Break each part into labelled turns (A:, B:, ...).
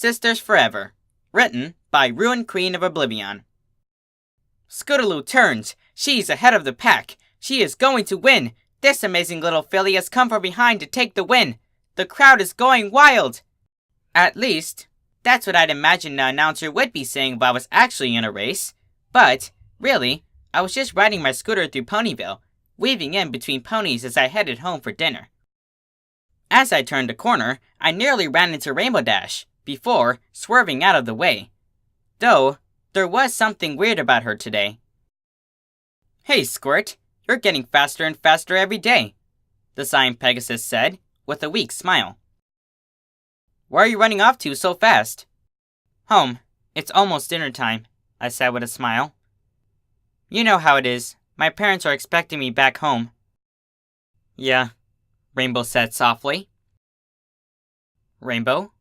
A: Sisters Forever. Written by RuinQueenofOblivion. Scootaloo turns. She's ahead of the pack. She is going to win. This amazing little filly has come from behind to take the win. The crowd is going wild. At least, that's what I'd imagine the announcer would be saying if I was actually in a race. But, really, I was just riding my scooter through Ponyville, weaving in between ponies as I headed home for dinner. As I turned a corner, I nearly ran into Rainbow Dash, before swerving out of the way. Though, there was something weird about her today. "Hey, Squirt, you're getting faster and faster every day," the sign Pegasus said, with a weak smile. "Where are you running off to so fast?" "Home. It's almost dinner time," I said with a smile. "You know how it is. My parents are expecting me back home." "Yeah," Rainbow said softly. "Rainbow?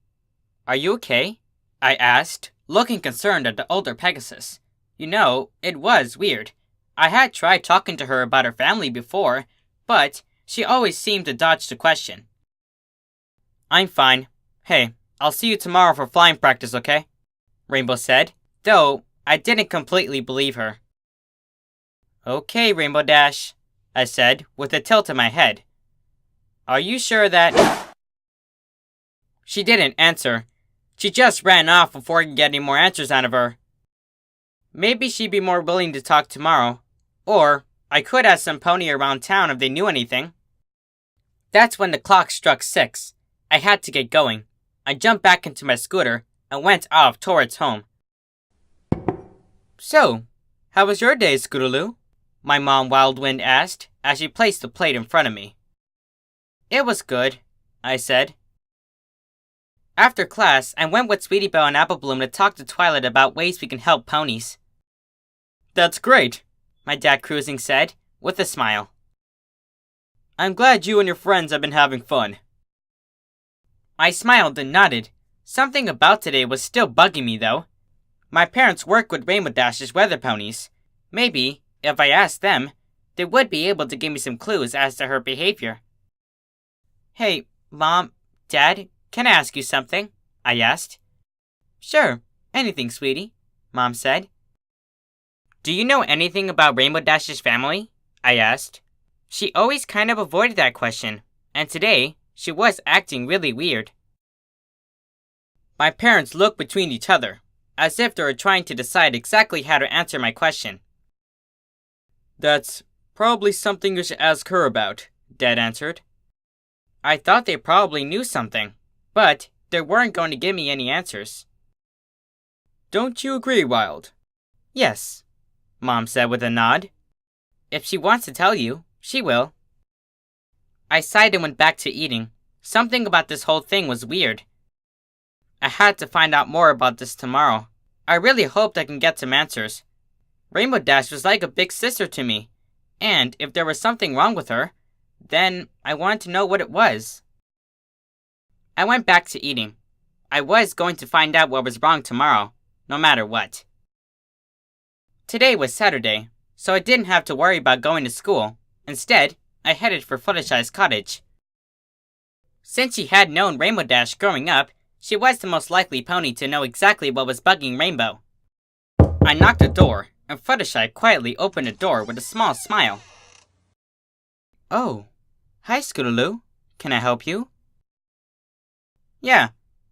A: Are you okay?" I asked, looking concerned at the older Pegasus. You know, it was weird. I had tried talking to her about her family before, but she always seemed to dodge the question. "I'm fine. Hey, I'll see you tomorrow for flying practice, okay?" Rainbow said, though I didn't completely believe her. "Okay, Rainbow Dash," I said, with a tilt of my head. "Are you sure that—" She didn't answer. She just ran off before I could get any more answers out of her. Maybe she'd be more willing to talk tomorrow. Or I could ask some pony around town if they knew anything. That's when the clock struck 6. I had to get going. I jumped back into my scooter and went off towards home. "So, how was your day, Scootaloo?" my mom Wildwind asked as she placed the plate in front of me. "It was good," I said. After class, I went with Sweetie Belle and Apple Bloom to talk to Twilight about ways we can help ponies. "That's great," my dad Cruising said, with a smile. "I'm glad you and your friends have been having fun." I smiled and nodded. Something about today was still bugging me, though. My parents work with Rainbow Dash's weather ponies. Maybe, if I asked them, they would be able to give me some clues as to her behavior. "Hey, Mom, Dad, can I ask you something?" I asked. "Sure, anything, sweetie," Mom said. "Do you know anything about Rainbow Dash's family?" I asked. She always kind of avoided that question, and today, she was acting really weird. My parents looked between each other, as if they were trying to decide exactly how to answer my question. "That's probably something you should ask her about," Dad answered. I thought they probably knew something, but they weren't going to give me any answers. "Don't you agree, Wild?" "Yes," Mom said with a nod. "If she wants to tell you, she will." I sighed and went back to eating. Something about this whole thing was weird. I had to find out more about this tomorrow. I really hoped I can get some answers. Rainbow Dash was like a big sister to me, and if there was something wrong with her, then I wanted to know what it was. I went back to eating. I was going to find out what was wrong tomorrow, no matter what. Today was Saturday, so I didn't have to worry about going to school. Instead, I headed for Fluttershy's cottage. Since she had known Rainbow Dash growing up, she was the most likely pony to know exactly what was bugging Rainbow. I knocked the door, and Fluttershy quietly opened the door with a small smile. "Oh, hi Scootaloo. Can I help you?" "Yeah,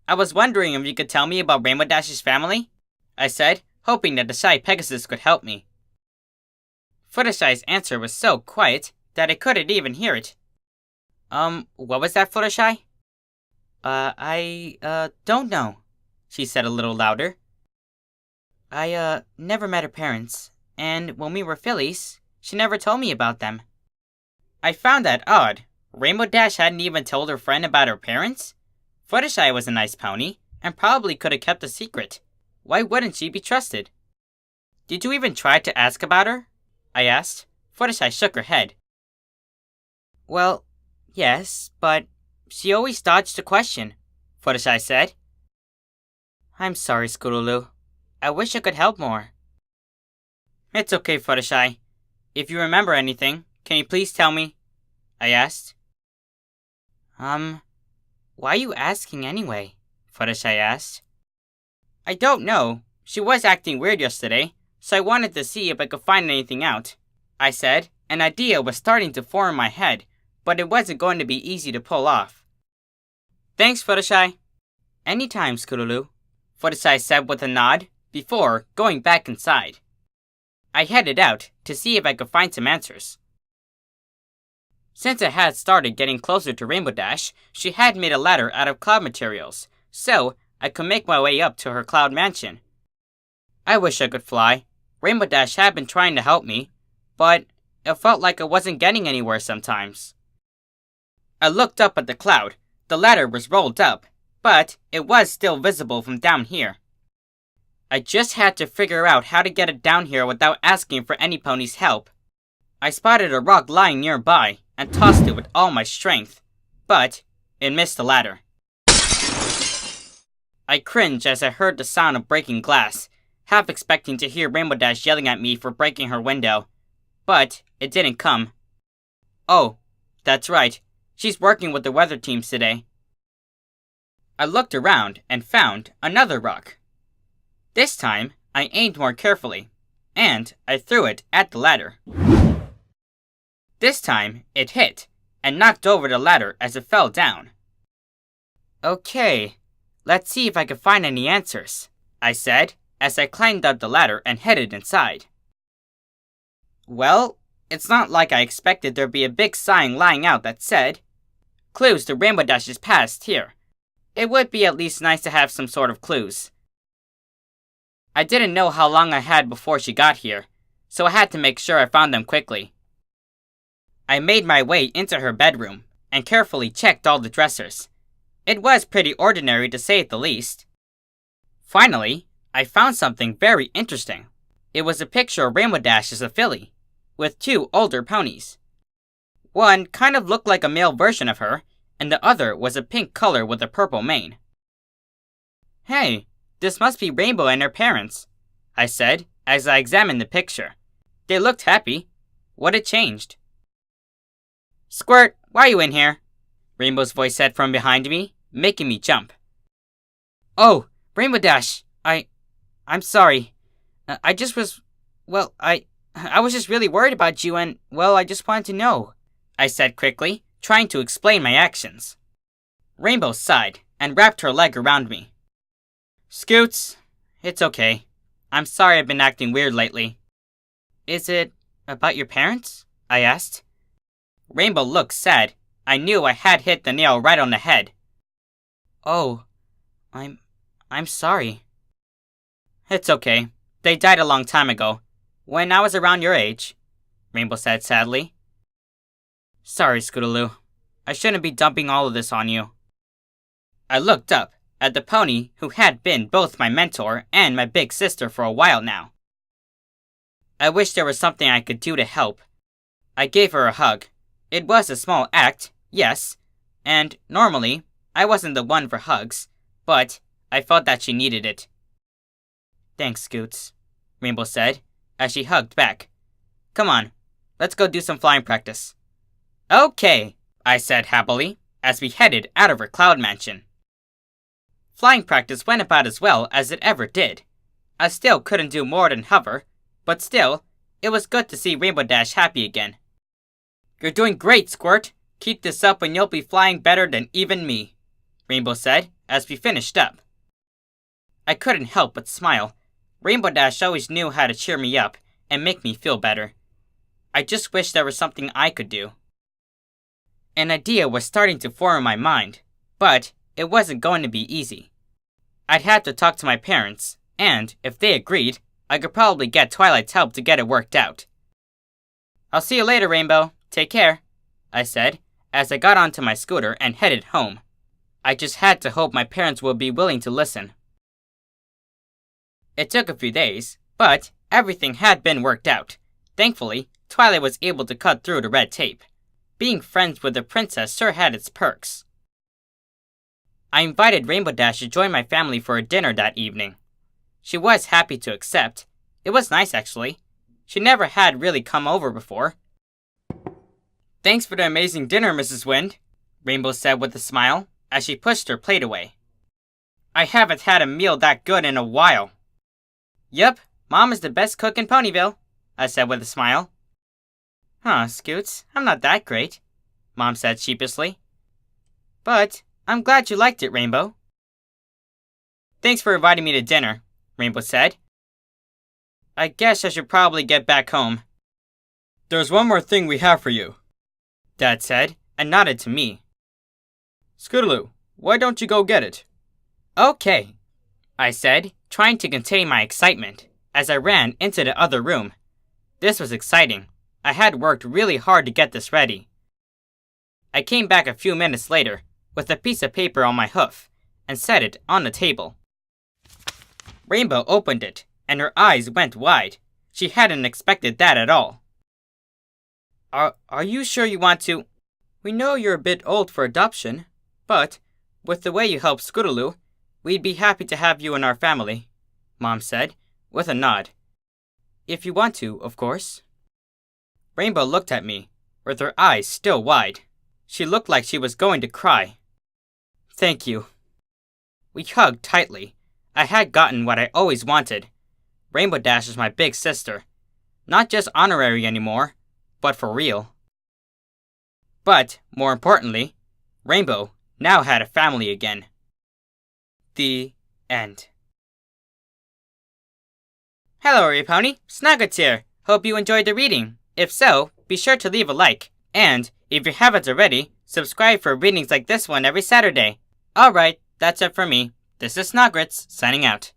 A: I was wondering if you could tell me about Rainbow Dash's family," I said, hoping that the shy Pegasus could help me. Fluttershy's answer was so quiet that I couldn't even hear it. What was that, Fluttershy?" I don't know," she said a little louder. I never met her parents, and when we were fillies, she never told me about them." I found that odd. Rainbow Dash hadn't even told her friend about her parents? Fluttershy was a nice pony, and probably could have kept a secret. Why wouldn't she be trusted? "Did you even try to ask about her?" I asked. Fluttershy shook her head. "Well, yes, but she always dodged the question," Fluttershy said. "I'm sorry, Scootaloo. I wish I could help more." "It's okay, Fluttershy. If you remember anything, can you please tell me?" I asked. Why are you asking anyway?" Fluttershy asked. I don't know. She was acting weird yesterday, so I wanted to see if I could find anything out, I said. An idea was starting to form in my head, but it wasn't going to be easy to pull off. Thanks, Fluttershy. Anytime, Scootaloo, Fluttershy said with a nod, before going back inside. I headed out to see if I could find some answers. Since I had started getting closer to Rainbow Dash, she had made a ladder out of cloud materials, so I could make my way up to her cloud mansion. I wish I could fly. Rainbow Dash had been trying to help me, but it felt like I wasn't getting anywhere sometimes. I looked up at the cloud. The ladder was rolled up, but it was still visible from down here. I just had to figure out how to get it down here without asking for any pony's help. I spotted a rock lying nearby and tossed it with all my strength, but it missed the ladder. I cringed as I heard the sound of breaking glass, half expecting to hear Rainbow Dash yelling at me for breaking her window, but it didn't come. Oh, that's right. She's working with the weather teams today. I looked around and found another rock. This time, I aimed more carefully, and I threw it at the ladder. This time, it hit and knocked over the ladder as it fell down. Okay, let's see if I can find any answers, I said as I climbed up the ladder and headed inside. Well, it's not like I expected there'd be a big sign lying out that said, "Clues to Rainbow Dash's past here." It would be at least nice to have some sort of clues. I didn't know how long I had before she got here, so I had to make sure I found them quickly. I made my way into her bedroom and carefully checked all the dressers. It was pretty ordinary to say the least. Finally, I found something very interesting. It was a picture of Rainbow Dash as a filly, with two older ponies. One kind of looked like a male version of her, and the other was a pink color with a purple mane. Hey, this must be Rainbow and her parents, I said as I examined the picture. They looked happy. What had changed? Squirt, why are you in here? Rainbow's voice said from behind me, making me jump. Oh, Rainbow Dash, I'm sorry. I was just really worried about you and, well, I just wanted to know, I said quickly, trying to explain my actions. Rainbow sighed and wrapped her leg around me. Scoots, it's okay. I'm sorry I've been acting weird lately. Is it about your parents? I asked. Rainbow looked sad. I knew I had hit the nail right on the head. Oh, I'm sorry. It's okay. They died a long time ago, when I was around your age, Rainbow said sadly. Sorry, Scootaloo. I shouldn't be dumping all of this on you. I looked up at the pony who had been both my mentor and my big sister for a while now. I wish there was something I could do to help. I gave her a hug. It was a small act, yes, and normally I wasn't the one for hugs, but I felt that she needed it. Thanks, Scoots, Rainbow said as she hugged back. Come on, let's go do some flying practice. Okay, I said happily as we headed out of her cloud mansion. Flying practice went about as well as it ever did. I still couldn't do more than hover, but still, it was good to see Rainbow Dash happy again. You're doing great, Squirt. Keep this up and you'll be flying better than even me, Rainbow said as we finished up. I couldn't help but smile. Rainbow Dash always knew how to cheer me up and make me feel better. I just wished there was something I could do. An idea was starting to form in my mind, but it wasn't going to be easy. I'd have to talk to my parents, and if they agreed, I could probably get Twilight's help to get it worked out. I'll see you later, Rainbow. Take care, I said as I got onto my scooter and headed home. I just had to hope my parents would be willing to listen. It took a few days, but everything had been worked out. Thankfully, Twilight was able to cut through the red tape. Being friends with the princess sure had its perks. I invited Rainbow Dash to join my family for a dinner that evening. She was happy to accept. It was nice, actually. She never had really come over before. Thanks for the amazing dinner, Mrs. Wind, Rainbow said with a smile as she pushed her plate away. I haven't had a meal that good in a while. Yep, Mom is the best cook in Ponyville, I said with a smile. Huh, Scoots, I'm not that great, Mom said sheepishly. But I'm glad you liked it, Rainbow. Thanks for inviting me to dinner, Rainbow said. I guess I should probably get back home. There's one more thing we have for you, Dad said, and nodded to me. Scootaloo, why don't you go get it? Okay, I said, trying to contain my excitement, as I ran into the other room. This was exciting. I had worked really hard to get this ready. I came back a few minutes later, with a piece of paper on my hoof, and set it on the table. Rainbow opened it, and her eyes went wide. She hadn't expected that at all. Are you sure you want to? We know you're a bit old for adoption, but with the way you help Scootaloo, we'd be happy to have you in our family, Mom said, with a nod. If you want to, of course. Rainbow looked at me, with her eyes still wide. She looked like she was going to cry. Thank you. We hugged tightly. I had gotten what I always wanted. Rainbow Dash is my big sister. Not just honorary anymore, but for real. But, more importantly, Rainbow now had a family again. The end. Hello, everypony. Snogwritts here. Hope you enjoyed the reading. If so, be sure to leave a like. And, if you haven't already, subscribe for readings like this one every Saturday. Alright, that's it for me. This is Snogwritts, signing out.